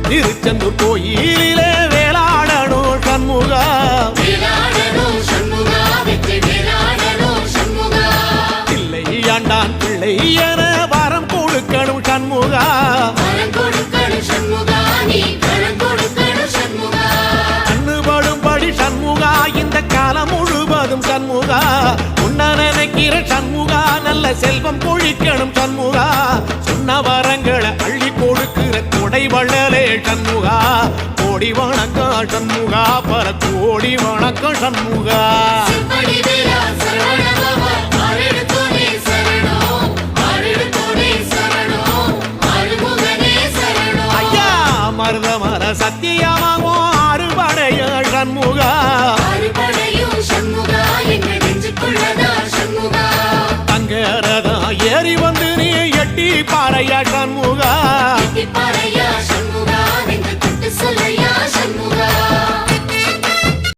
திருச்செந்தூர் கோயிலிலே வேளாடணும் சண்முகா இல்லை ஆண்டான் பிள்ளை என வரம் கொடுக்கணும் சண்முகா கண்ணுபடும்படி சண்முகா இந்த காலம் முழுவதும் சண்முகா உன்ன நினைக்கிற சண்முகா நல்ல செல்வம் பொழிக்கணும் சண்முகா சொன்ன வரங்களை அள்ளி கொடுக்கிற கொடை வள்ளலே சண்முகா கோடி வணக்கம் சண்முகா பல கோடி வணக்கம் சண்முகா ஐயா மருதமர சத்தியமாகோ அறுபடைய சண்முகா தங்கரதா ஏறி வந்து நீ எட்டி பாறையா சண்முகா